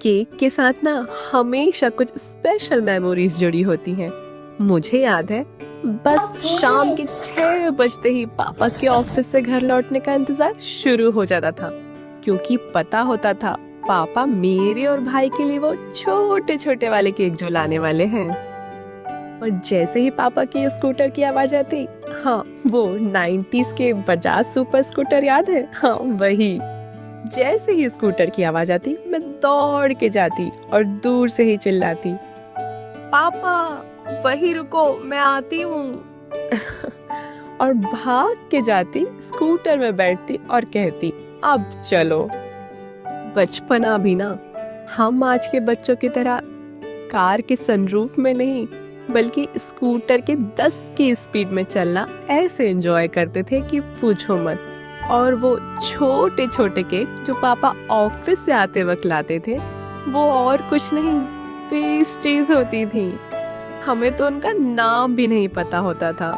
Cake के साथ ना हमेशा कुछ स्पेशल मेमोरीज जुड़ी होती हैं। मुझे याद है, बस शाम के 6 बजते ही पापा के ऑफिस से घर लौटने का इंतजार शुरू हो जाता था, क्योंकि पता होता था पापा मेरे और भाई के लिए वो छोटे छोटे वाले केक जो लाने वाले हैं। और जैसे ही पापा की स्कूटर की आवाज आती, हाँ वो 90s के बजाज सुपर स्कूटर याद है, हाँ वही। जैसे ही स्कूटर की आवाज आती, मैं दौड़ के जाती और दूर से ही चिल्लाती, पापा वही रुको, मैं आती हूँ। और भाग के जाती, स्कूटर में बैठती और कहती, अब चलो। बचपना भी ना हम आज के बच्चों की तरह कार के सनरूफ में नहीं, बल्कि स्कूटर के 10 की स्पीड में चलना ऐसे एंजॉय करते थे कि पूछो मत। और वो छोटे छोटे केक जो पापा ऑफिस से आते वक्त लाते थे, वो और कुछ नहीं, पेस्ट्रीज होती थी। हमें तो उनका नाम भी नहीं पता होता था।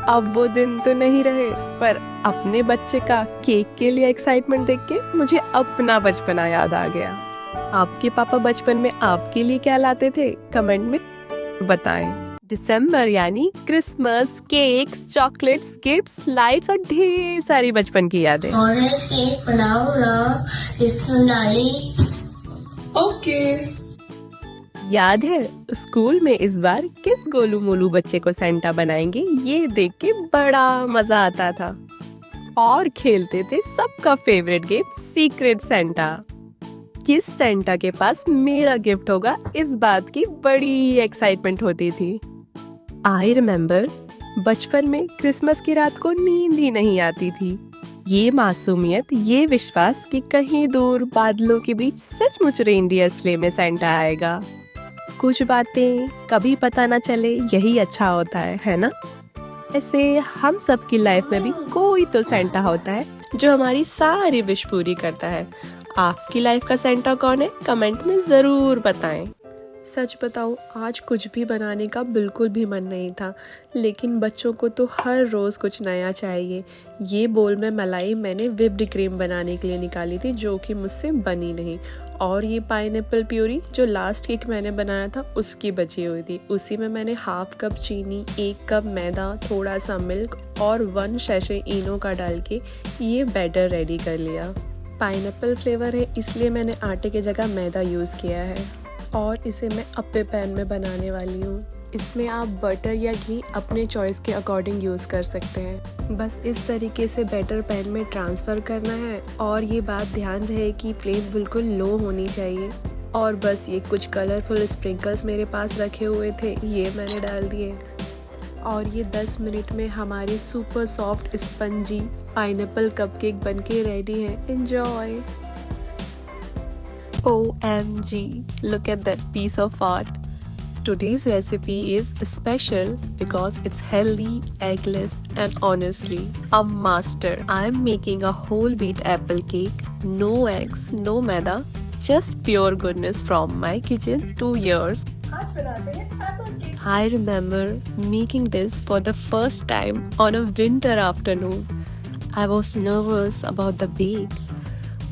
अब वो दिन तो नहीं रहे, पर अपने बच्चे का केक के लिए एक्साइटमेंट देख के मुझे अपना बचपना याद आ गया। आपके पापा बचपन में आपके लिए क्या लाते थे? कमेंट में बताएं। दिसंबर यानी Christmas, cakes, chocolates, gifts, lights और ढेर सारी बचपन की यादें। ऑरेंज केक बनाओ ना, इसमें डाली। ओके। याद है स्कूल में इस बार किस गोलू मोलू बच्चे को सेंटा बनाएंगे, ये देख के बड़ा मजा आता था। और खेलते थे सबका फेवरेट गेम सीक्रेट सेंटा। किस सेंटा के पास मेरा गिफ्ट होगा, इस बात की बड़ी एक्साइटमेंट होती थी। आई रिमेम्बर, बचपन में क्रिसमस की रात को नींद ही नहीं आती थी। ये मासूमियत, ये विश्वास कि कहीं दूर बादलों के बीच सचमुच रेनडियर स्ले में सेंटा आएगा। कुछ बातें कभी पता ना चले, यही अच्छा होता है ना? ऐसे हम सब की लाइफ में भी कोई तो सेंटा होता है जो हमारी सारी विश पूरी करता है। आपकी लाइफ का सेंटा कौन है? कमेंट में जरूर बताएं। सच बताऊं, आज कुछ भी बनाने का बिल्कुल भी मन नहीं था, लेकिन बच्चों को तो हर रोज़ कुछ नया चाहिए। ये बोल में मलाई मैंने व्हिप्ड क्रीम बनाने के लिए निकाली थी, जो कि मुझसे बनी नहीं। और ये पाइनएप्पल प्यूरी जो लास्ट केक मैंने बनाया था उसकी बची हुई थी। उसी में मैंने हाफ कप चीनी, 1 कप मैदा, थोड़ा सा मिल्क और 1 सैशे इनो का डाल के ये बैटर रेडी कर लिया। पाइनएप्पल फ्लेवर है, इसलिए मैंने आटे की जगह मैदा यूज़ किया है। और इसे मैं अप्पे पैन में बनाने वाली हूँ। इसमें आप बटर या घी अपने चॉइस के अकॉर्डिंग यूज़ कर सकते हैं। बस इस तरीके से बैटर पैन में ट्रांसफ़र करना है, और ये बात ध्यान रहे कि फ्लेम बिल्कुल लो होनी चाहिए। और बस ये कुछ कलरफुल स्प्रिंकल्स मेरे पास रखे हुए थे, ये मैंने डाल दिए। और ये 10 मिनट में हमारी super soft spongy pineapple cupcake बनके रेडी है। Enjoy. OMG, look at that piece of art. Today's recipe is special because it's healthy, eggless, and honestly, a master. I'm making a whole wheat apple cake. No eggs, no maida, just pure goodness from my kitchen 2 years. I remember making this for the first time on a winter afternoon. I was nervous about the bake.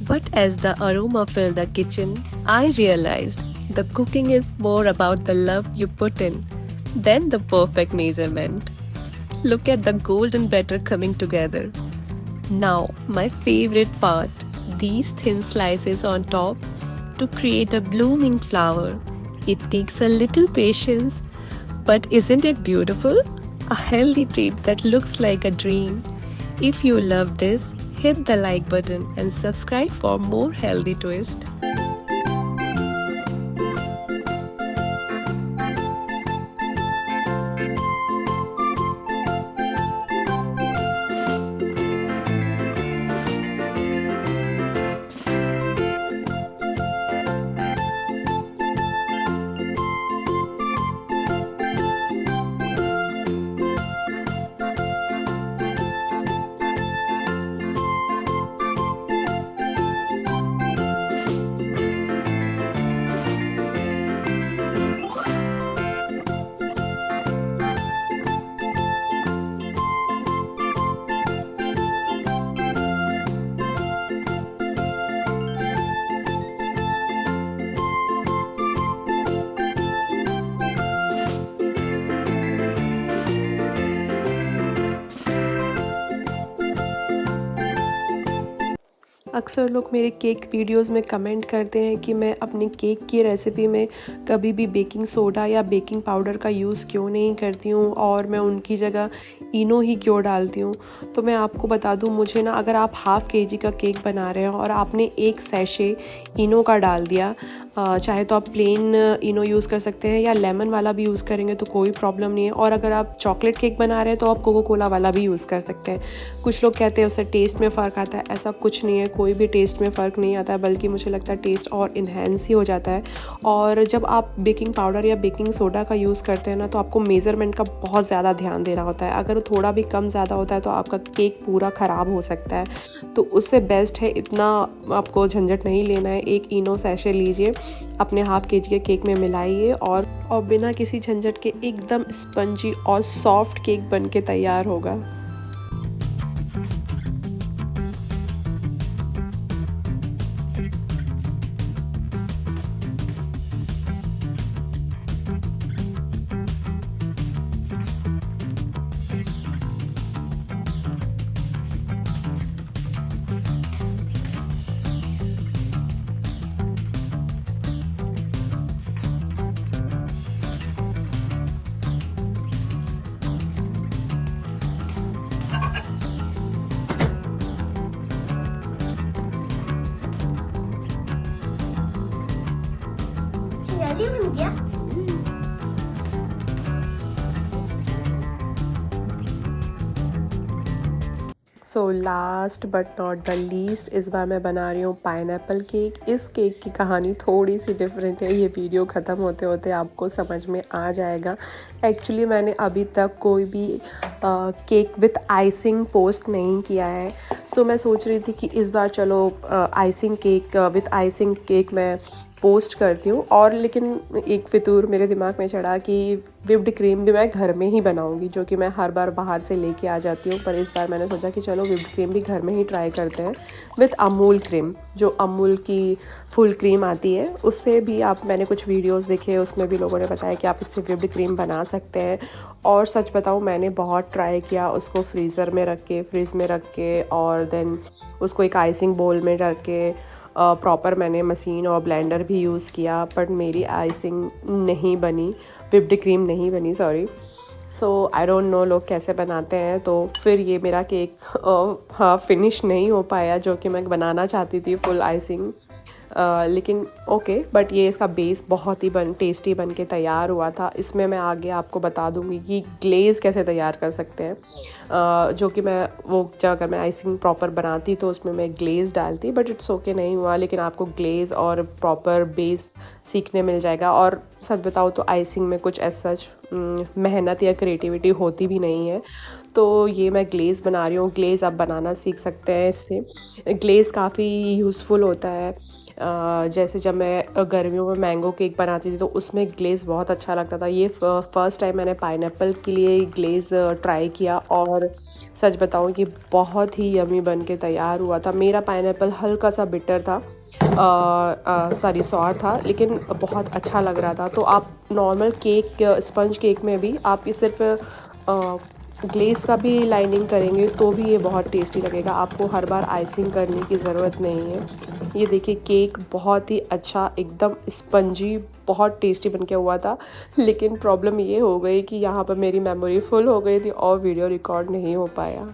But as the aroma filled the kitchen, I realized the cooking is more about the love you put in than the perfect measurement. Look at the golden batter coming together. Now, my favorite part, these thin slices on top to create a blooming flower. It takes a little patience, but isn't it beautiful? A healthy treat that looks like a dream. If you love this, hit the like button and subscribe for more healthy twists. अक्सर लोग मेरे cake videos में comment करते हैं कि मैं अपनी cake की रेसिपी में कभी भी बेकिंग सोडा या बेकिंग पाउडर का यूज़ क्यों नहीं करती हूँ और मैं उनकी जगह इनो ही क्यों डालती हूँ। तो मैं आपको बता दूँ, मुझे ना, अगर आप हाफ़ केजी का केक बना रहे हो और आपने एक सैशे इनो का डाल दिया, चाहे तो आप प्लेन इनो यूज़ कर सकते हैं या लेमन वाला भी यूज़ करेंगे तो कोई प्रॉब्लम नहीं है। और अगर आप चॉकलेट केक बना रहे हैं तो आप कोको कोला वाला भी यूज़ कर सकते हैं। कुछ लोग कहते हैं उससे टेस्ट में फ़र्क आता है, ऐसा कुछ नहीं है, कोई भी टेस्ट में फ़र्क नहीं आता है, बल्कि मुझे लगता है टेस्ट और इन्हेंस ही हो जाता है। और जब आप बेकिंग पाउडर या बेकिंग सोडा का यूज़ करते हैं ना, तो आपको मेज़रमेंट का बहुत ज़्यादा ध्यान देना होता है। अगर थोड़ा भी कम ज़्यादा होता है तो आपका केक पूरा ख़राब हो सकता है। तो उससे बेस्ट है इतना आपको झंझट नहीं लेना है। एक इनो सैशे लीजिए, अपने हाफ़ केजी के केक में मिलाइए और बिना किसी झंझट के एकदम स्पंजी और सॉफ्ट केक बन के तैयार होगा। जल्दी बन गया। So last but not the least, इस बार मैं बना रही हूँ पाइनएप्पल केक। इस केक की कहानी थोड़ी सी डिफरेंट है, ये वीडियो ख़त्म होते होते आपको समझ में आ जाएगा। एक्चुअली मैंने अभी तक कोई भी केक विथ आइसिंग पोस्ट नहीं किया है। सो मैं सोच रही थी कि इस बार चलो icing cake with icing cake मैं पोस्ट करती हूँ। और लेकिन एक फितूर मेरे दिमाग में चढ़ा कि विप्ड क्रीम भी मैं घर में ही बनाऊँगी, जो कि मैं हर बार बाहर से लेके आ जाती हूँ। पर इस बार मैंने सोचा कि चलो विप्ड क्रीम भी घर में ही ट्राई करते हैं विथ अमूल क्रीम। जो अमूल की फुल क्रीम आती है उससे भी आप, मैंने कुछ वीडियोस देखे, उसमें भी लोगों ने बताया कि आप इससे विप्ड क्रीम बना सकते हैं। और सच बताऊँ, मैंने बहुत ट्राई किया उसको फ्रीज़ में रख के और देन उसको एक आइसिंग बोल में रख के प्रॉपर मैंने मशीन और ब्लेंडर भी यूज़ किया, बट मेरी आइसिंग नहीं बनी, विप्ड क्रीम नहीं बनी, sorry. So I don't know लोग कैसे बनाते हैं। तो फिर ये मेरा केक हाँ फिनिश नहीं हो पाया जो कि मैं बनाना चाहती थी, फुल आइसिंग। लेकिन ओके, बट ये इसका बेस बहुत ही टेस्टी बन के तैयार हुआ था। इसमें मैं आगे आपको बता दूंगी कि ग्लेज़ कैसे तैयार कर सकते हैं, जो कि मैं वो जब अगर मैं आइसिंग प्रॉपर बनाती तो उसमें मैं ग्लेज़ डालती, बट इट्स ओके नहीं हुआ। लेकिन आपको ग्लेज़ और प्रॉपर बेस सीखने मिल जाएगा। और सच बताओ तो आइसिंग में कुछ ऐसा मेहनत या क्रिएटिविटी होती भी नहीं है। तो ये मैं ग्लेज़ बना रही हूँ। ग्लेज़ आप बनाना सीख सकते हैं इससे। ग्लेज़ काफ़ी यूज़फुल होता है। जैसे जब मैं गर्मियों में मैंगो केक बनाती थी तो उसमें ग्लेज़ बहुत अच्छा लगता था। ये फ़र्स्ट टाइम मैंने पाइनएप्पल के लिए ग्लेज़ ट्राई किया और सच बताऊँ कि बहुत ही यमी बन के तैयार हुआ था। मेरा पाइनएप्पल हल्का सा बिटर था, सॉरी सॉर था, लेकिन बहुत अच्छा लग रहा था। तो आप नॉर्मल केक, स्पंज केक में भी आप ये सिर्फ ग्लेज़ का भी लाइनिंग करेंगे तो भी ये बहुत टेस्टी लगेगा। आपको हर बार आइसिंग करने की ज़रूरत नहीं है। ये देखिए, केक बहुत ही अच्छा, एकदम स्पंजी, बहुत टेस्टी बन के हुआ था। लेकिन प्रॉब्लम ये हो गई कि यहाँ पर मेरी मेमोरी फुल हो गई थी और वीडियो रिकॉर्ड नहीं हो पाया।